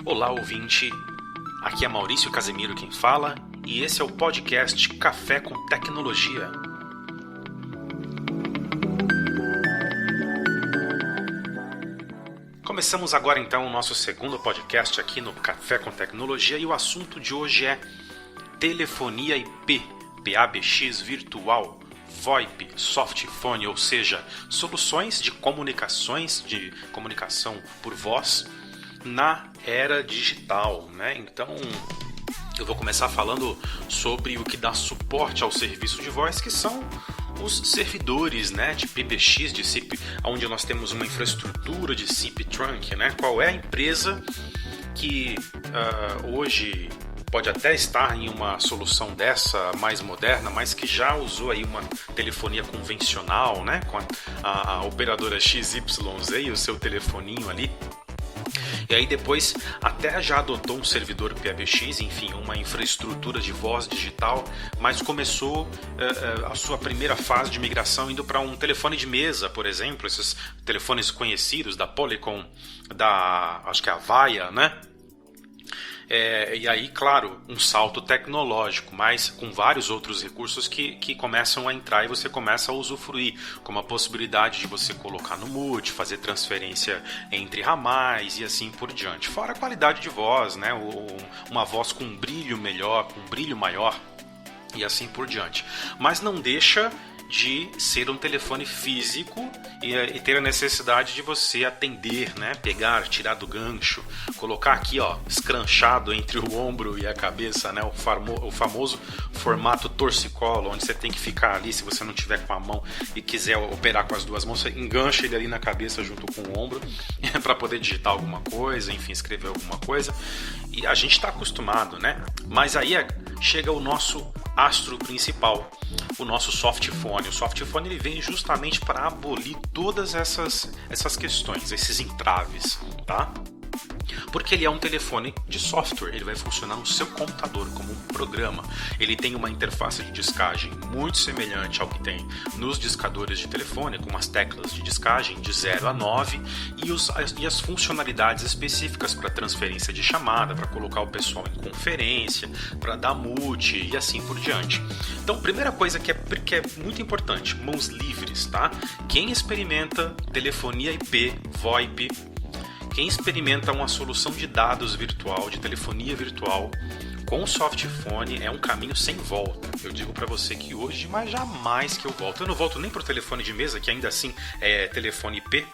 Olá, ouvinte. Aqui é Maurício Casemiro quem fala e esse é o podcast Café com Tecnologia. Começamos agora então o nosso segundo podcast aqui no Café com Tecnologia e o assunto de hoje é telefonia IP, PABX virtual, VoIP, softphone, ou seja, soluções de comunicação por voz na era digital, né? Então, eu vou começar falando sobre o que dá suporte ao serviço de voz, que são os servidores, né, de PBX, de SIP, onde nós temos uma infraestrutura de SIP Trunk, né? Qual é a empresa que hoje pode até estar em uma solução dessa mais moderna, mas que já usou aí uma telefonia convencional, né, com a operadora XYZ e o seu telefoninho ali. E aí depois até já adotou um servidor PBX, enfim, uma infraestrutura de voz digital, mas começou a sua primeira fase de migração indo para um telefone de mesa, por exemplo, esses telefones conhecidos da Polycom, acho que é a Avaya, né? E aí, claro, um salto tecnológico, mas com vários outros recursos que começam a entrar e você começa a usufruir, como a possibilidade de você colocar no mute, fazer transferência entre ramais e assim por diante. Fora a qualidade de voz, né? Uma voz com um brilho melhor, com um brilho maior e assim por diante. Mas não deixa de ser um telefone físico e ter a necessidade de você atender, né? Pegar, tirar do gancho, colocar aqui, ó, escranchado entre o ombro e a cabeça, né? O famoso formato torcicolo, onde você tem que ficar ali, se você não tiver com a mão e quiser operar com as duas mãos, você engancha ele ali na cabeça junto com o ombro para poder digitar alguma coisa, enfim, escrever alguma coisa. E a gente está acostumado, né? Mas aí chega o nosso astro principal, o nosso softphone. O softphone ele vem justamente para abolir todas essas questões, esses entraves, tá? Porque ele é um telefone de software, ele vai funcionar no seu computador como um programa. Ele tem uma interface de discagem muito semelhante ao que tem nos discadores de telefone, com as teclas de discagem de 0 a 9 e as funcionalidades específicas para transferência de chamada, para colocar o pessoal em conferência, para dar mute e assim por diante. Então, primeira coisa que é muito importante, mãos livres, tá? Quem experimenta telefonia IP, VoIP, quem experimenta uma solução de dados virtual, de telefonia virtual, com softphone é um caminho sem volta. Eu digo para você que hoje, mas jamais que eu volto. Eu não volto nem para o telefone de mesa, que ainda assim é telefone IP,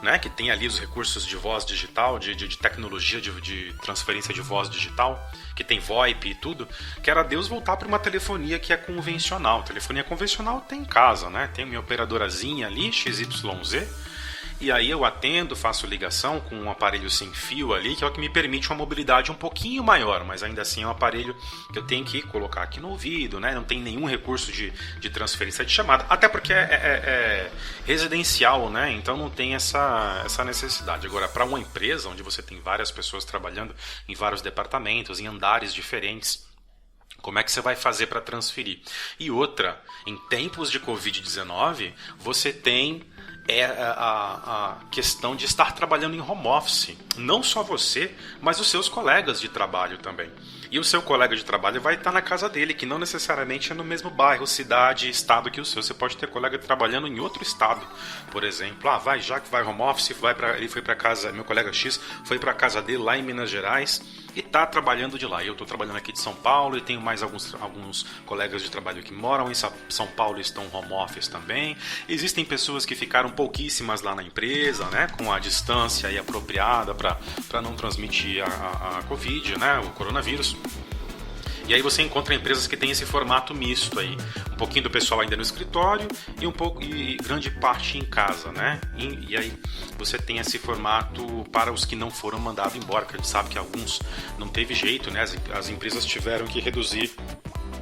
né, que tem ali os recursos de voz digital, de tecnologia de transferência de voz digital, que tem VoIP e tudo. Quero a Deus voltar para uma telefonia que é convencional. Telefonia convencional tem em casa, né? Tem minha operadorazinha ali, XYZ. E aí eu atendo, faço ligação com um aparelho sem fio ali, que é o que me permite uma mobilidade um pouquinho maior, mas ainda assim é um aparelho que eu tenho que colocar aqui no ouvido, né? Não tem nenhum recurso de transferência de chamada, até porque é residencial, né? Então não tem essa necessidade. Agora, para uma empresa onde você tem várias pessoas trabalhando em vários departamentos, em andares diferentes, como é que você vai fazer para transferir? E outra, em tempos de Covid-19, você tem a questão de estar trabalhando em home office. Não só você, mas os seus colegas de trabalho também. E o seu colega de trabalho vai estar na casa dele, que não necessariamente é no mesmo bairro, cidade, estado que o seu. Você pode ter colega trabalhando em outro estado, por exemplo. Já que vai home office, ele foi para casa, meu colega X foi para casa dele lá em Minas Gerais e está trabalhando de lá. Eu estou trabalhando aqui de São Paulo e tenho mais alguns colegas de trabalho que moram em São Paulo e estão home office também. Existem pessoas que ficaram pouquíssimas lá na empresa, né, com a distância aí apropriada para não transmitir a Covid, né, o coronavírus. E aí você encontra empresas que têm esse formato misto aí, um pouquinho do pessoal ainda no escritório e grande parte em casa, né? E aí você tem esse formato para os que não foram mandados embora, que a gente sabe que alguns não teve jeito, né? As empresas tiveram que reduzir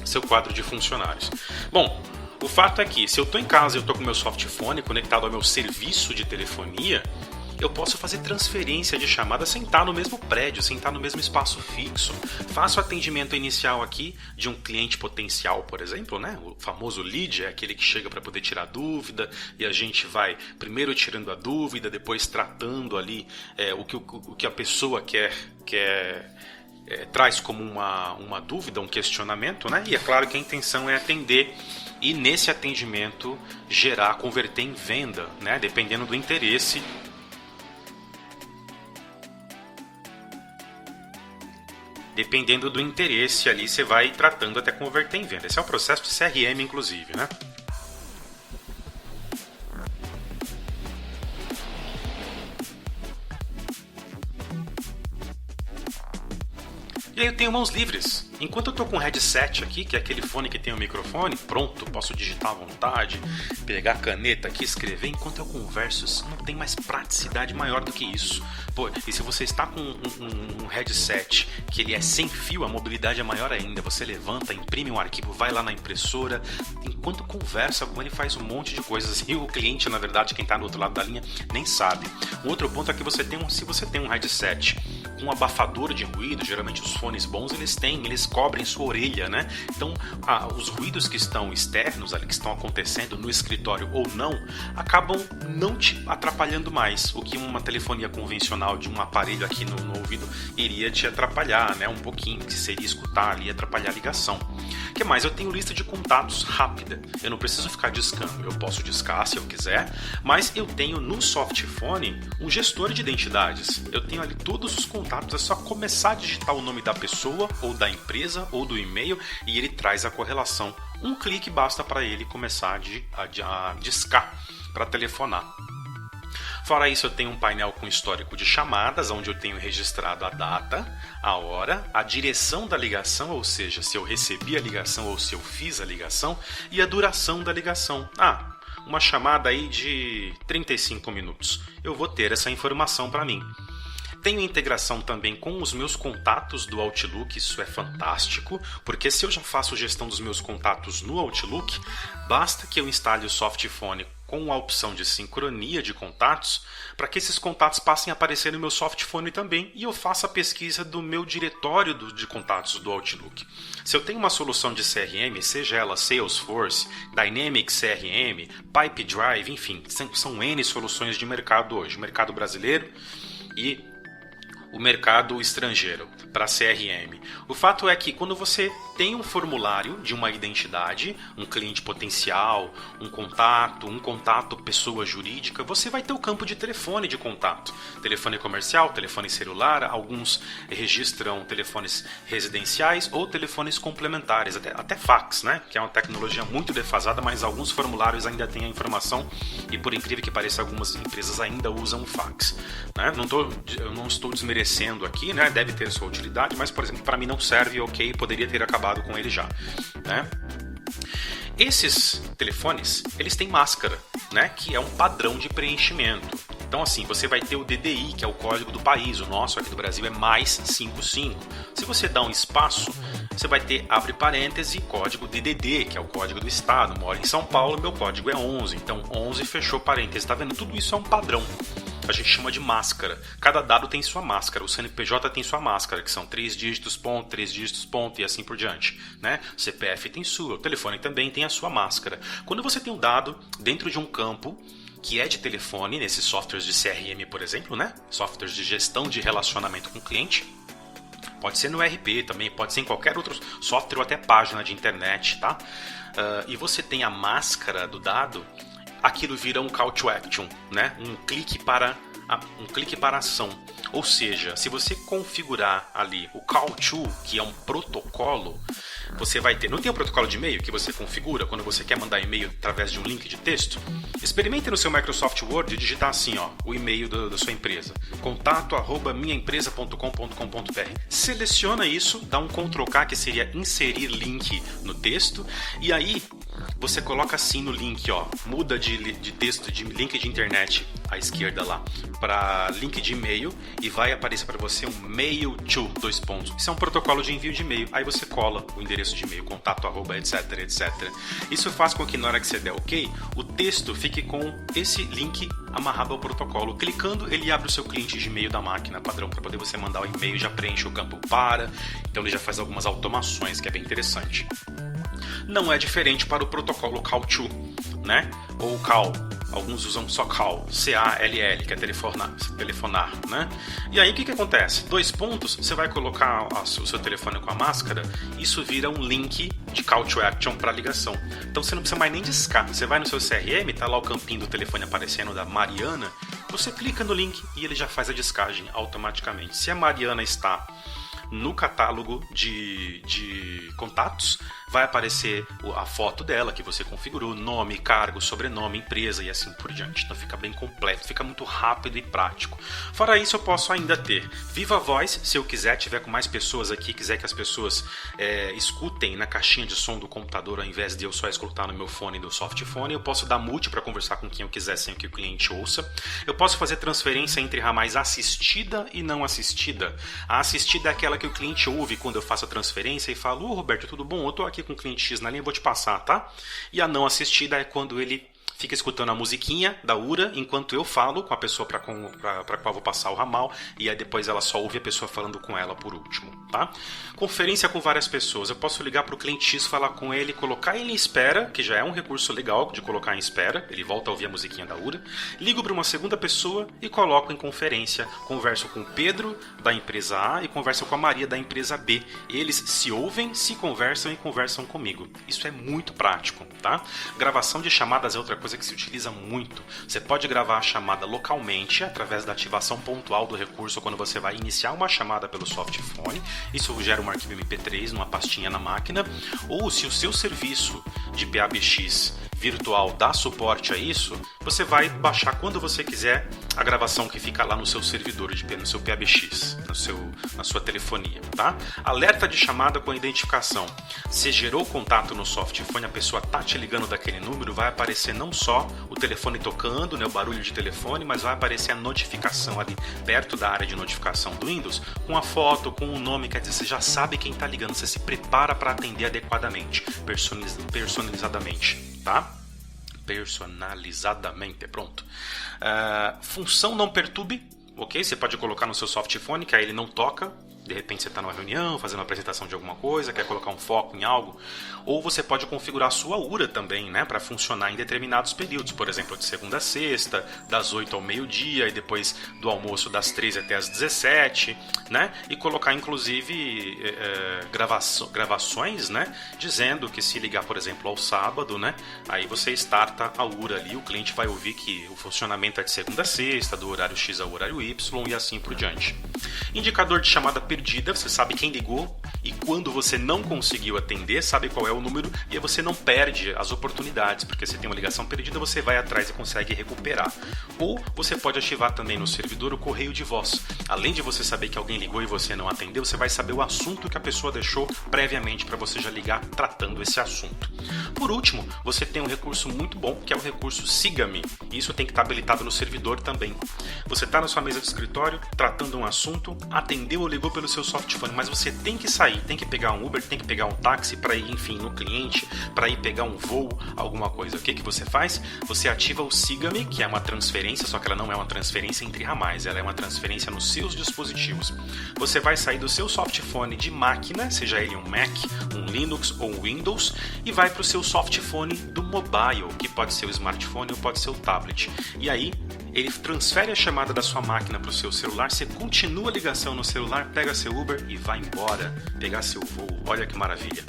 seu quadro de funcionários. Bom, o fato é que se eu estou em casa e eu estou com meu softphone conectado ao meu serviço de telefonia, Eu posso fazer transferência de chamada sem estar no mesmo prédio, sem estar no mesmo espaço fixo. Faço atendimento inicial aqui de um cliente potencial, por exemplo, né? O famoso lead é aquele que chega para poder tirar dúvida e a gente vai primeiro tirando a dúvida, depois tratando ali o que a pessoa traz como uma dúvida, um questionamento, né? E é claro que a intenção é atender e nesse atendimento converter em venda, né? Dependendo do interesse. Dependendo do interesse ali, você vai tratando até converter em venda. Esse é o processo de CRM, inclusive, né? E aí eu tenho mãos livres. Enquanto eu estou com o headset aqui, que é aquele fone que tem o microfone, pronto, posso digitar à vontade, pegar a caneta aqui, escrever. Enquanto eu converso, não tem mais praticidade maior do que isso. Pô, e se você está com um headset que ele é sem fio, a mobilidade é maior ainda. Você levanta, imprime um arquivo, vai lá na impressora. Enquanto conversa com ele, faz um monte de coisas. E o cliente, na verdade, quem está do outro lado da linha, nem sabe. Um outro ponto é que se você tem um headset com um abafador de ruído, geralmente os fones bons eles cobrem sua orelha, né? Então os ruídos que estão externos ali, que estão acontecendo no escritório ou não, acabam não te atrapalhando mais, o que uma telefonia convencional de um aparelho aqui no ouvido iria te atrapalhar, né? Um pouquinho, que seria escutar ali e atrapalhar a ligação. O que mais? Eu tenho lista de contatos rápida, eu não preciso ficar discando, eu posso discar se eu quiser, mas eu tenho no softphone um gestor de identidades, eu tenho ali todos os contatos, é só começar a digitar o nome da pessoa ou da empresa ou do e-mail e ele traz a correlação. Um clique basta para ele começar a discar para telefonar. Fora isso, eu tenho um painel com histórico de chamadas, onde eu tenho registrado a data, a hora, a direção da ligação, ou seja, se eu recebi a ligação ou se eu fiz a ligação, e a duração da ligação. Uma chamada aí de 35 minutos. Eu vou ter essa informação para mim. Tenho integração também com os meus contatos do Outlook, isso é fantástico, porque se eu já faço gestão dos meus contatos no Outlook, basta que eu instale o softphone com a opção de sincronia de contatos, para que esses contatos passem a aparecer no meu softphone também, e eu faça a pesquisa do meu diretório de contatos do Outlook. Se eu tenho uma solução de CRM, seja ela Salesforce, Dynamics CRM, Pipedrive, enfim, são N soluções de mercado hoje, mercado brasileiro e o mercado estrangeiro para CRM. O fato é que quando você tem um formulário de uma identidade, um cliente potencial, um contato pessoa jurídica, você vai ter o campo de telefone de contato. Telefone comercial, telefone celular, alguns registram telefones residenciais ou telefones complementares, até fax, né? Que é uma tecnologia muito defasada, mas alguns formulários ainda têm a informação e por incrível que pareça, algumas empresas ainda usam fax, né? Eu não estou desmerecendo aqui, né? Deve ter sua utilidade, mas, por exemplo, para mim não serve, ok, poderia ter acabado com ele já, né? Esses telefones, eles têm máscara, né? Que é um padrão de preenchimento. Então, assim, você vai ter o DDI, que é o código do país, o nosso aqui do Brasil é mais 55. Se você dá um espaço, você vai ter, abre parêntese, código DDD, que é o código do estado. Moro em São Paulo, meu código é 11, então 11 fechou parêntese, tá vendo? Tudo isso é um padrão. A gente chama de máscara. Cada dado tem sua máscara. O CNPJ tem sua máscara, que são 3 dígitos, ponto, 3 dígitos, ponto, e assim por diante, né? O CPF tem sua, o telefone também tem a sua máscara. Quando você tem um dado dentro de um campo que é de telefone, nesses softwares de CRM, por exemplo, né? Softwares de gestão de relacionamento com o cliente, pode ser no ERP também, pode ser em qualquer outro software ou até página de internet, tá? E você tem a máscara do dado, aquilo vira um call to action, né? Um clique para ação. Ou seja, se você configurar ali o call to, que é um protocolo, você vai ter... Não tem um protocolo de e-mail que você configura quando você quer mandar e-mail através de um link de texto? Experimente no seu Microsoft Word digitar assim, ó, o e-mail da sua empresa. contato@minhaempresa.com.br. Seleciona isso, dá um Ctrl+K, que seria inserir link no texto, e aí você coloca assim no link, ó, muda de texto, de link de internet à esquerda lá, para link de e-mail, e vai aparecer para você um mail to, 2 pontos. Isso é um protocolo de envio de e-mail. Aí você cola o endereço endereço de e-mail, contato, arroba, etc, etc. Isso faz com que na hora que você der OK, o texto fique com esse link amarrado ao protocolo. Clicando, ele abre o seu cliente de e-mail da máquina padrão para poder você mandar o e-mail, já preenche o campo para, então ele já faz algumas automações, que é bem interessante. Não é diferente para o protocolo Call to, né? Ou Call. Alguns usam só Call, C-A-L-L, que é telefonar, né? E aí o que acontece? 2 pontos, você vai colocar o seu telefone com a máscara, isso vira um link de Call to Action para ligação. Então você não precisa mais nem discar. Você vai no seu CRM, tá lá o campinho do telefone aparecendo da Mariana, você clica no link e ele já faz a descagem automaticamente. Se a Mariana está no catálogo de contatos, vai aparecer a foto dela que você configurou, nome, cargo, sobrenome, empresa e assim por diante. Então fica bem completo, fica muito rápido e prático. Fora isso, eu posso ainda ter Viva Voz, se eu quiser, tiver com mais pessoas aqui, quiser que as pessoas escutem na caixinha de som do computador ao invés de eu só escutar no meu fone do softphone. Eu posso dar mute para conversar com quem eu quiser sem que o cliente ouça. Eu posso fazer transferência entre ramais assistida e não assistida. A assistida é aquela que o cliente ouve quando eu faço a transferência e fala: Roberto, tudo bom? Eu tô aqui com o cliente X na linha, vou te passar, tá? E a não assistida é quando ele fica escutando a musiquinha da URA enquanto eu falo com a pessoa para qual vou passar o ramal, e aí depois ela só ouve a pessoa falando com ela por último, tá? Conferência com várias pessoas. Eu posso ligar para o cliente X, falar com ele, colocar ele em espera, que já é um recurso legal de colocar em espera, ele volta a ouvir a musiquinha da URA. Ligo para uma segunda pessoa e coloco em conferência. Converso com o Pedro da empresa A e converso com a Maria da empresa B. Eles se ouvem, se conversam e conversam comigo. Isso é muito prático, tá? Gravação de chamadas é outra coisa que se utiliza muito. Você pode gravar a chamada localmente através da ativação pontual do recurso quando você vai iniciar uma chamada pelo softphone. Isso gera um arquivo MP3 numa pastinha na máquina. Ou se o seu serviço de PABX virtual dá suporte a isso, você vai baixar quando você quiser a gravação que fica lá no seu servidor, no seu PABX, na sua telefonia, tá? Alerta de chamada com identificação. Você gerou contato no softphone, a pessoa tá te ligando daquele número, vai aparecer não só o telefone tocando, né, o barulho de telefone, mas vai aparecer a notificação ali perto da área de notificação do Windows, com a foto, com o nome, quer dizer, você já sabe quem tá ligando, você se prepara para atender adequadamente, personalizadamente, tá? Personalizadamente, pronto. Função não perturbe, ok? Você pode colocar no seu softphone que aí ele não toca. De repente você está numa reunião, fazendo uma apresentação de alguma coisa, quer colocar um foco em algo. Ou você pode configurar a sua URA também, né, para funcionar em determinados períodos. Por exemplo, de segunda a sexta, das 8 ao meio-dia e depois do almoço das 3 até as 17, né? E colocar inclusive gravações, né, dizendo que se ligar, por exemplo, ao sábado, né, aí você starta a URA ali, o cliente vai ouvir que o funcionamento é de segunda a sexta, do horário X ao horário Y e assim por diante. Indicador de chamada perdida, você sabe quem ligou e quando você não conseguiu atender, sabe qual é o número e aí você não perde as oportunidades, porque se tem uma ligação perdida, você vai atrás e consegue recuperar. Ou você pode ativar também no servidor o correio de voz. Além de você saber que alguém ligou e você não atendeu, você vai saber o assunto que a pessoa deixou previamente para você já ligar tratando esse assunto. Por último, você tem um recurso muito bom, que é o recurso Siga-me. Isso tem que estar habilitado no servidor também. Você está na sua mesa de escritório, tratando um assunto, atendeu ou ligou pelo seu softphone, mas você tem que sair, tem que pegar um Uber, tem que pegar um táxi para ir, enfim, no cliente, para ir pegar um voo, alguma coisa. O que você faz? Você ativa o Siga-me, que é uma transferência, só que ela não é uma transferência entre ramais, ela é uma transferência nos seus dispositivos. Você vai sair do seu softphone de máquina, seja ele um Mac, um Linux ou um Windows, e vai para o seu softphone do mobile, que pode ser o smartphone ou pode ser o tablet. E aí, ele transfere a chamada da sua máquina para o seu celular, você continua a ligação no celular, pega seu Uber e vai embora, pegar seu voo. Olha que maravilha.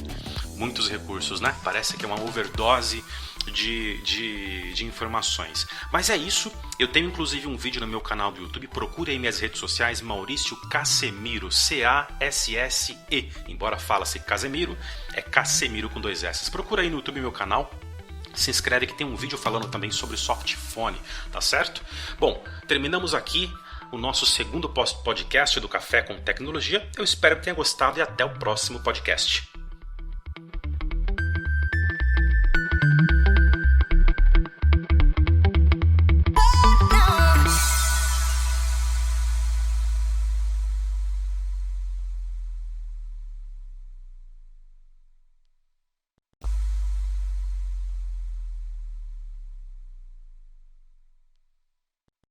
Muitos recursos, né? Parece que é uma overdose de informações. Mas é isso. Eu tenho inclusive um vídeo no meu canal do YouTube. Procure aí minhas redes sociais, Maurício Cassemiro, C-A-S-S-E. Embora fala-se Casemiro, é Cassemiro com 2 S. Procura aí no YouTube meu canal. Se inscreve que tem um vídeo falando também sobre softphone, tá certo? Bom, terminamos aqui o nosso segundo podcast do Café com Tecnologia. Eu espero que tenha gostado e até o próximo podcast.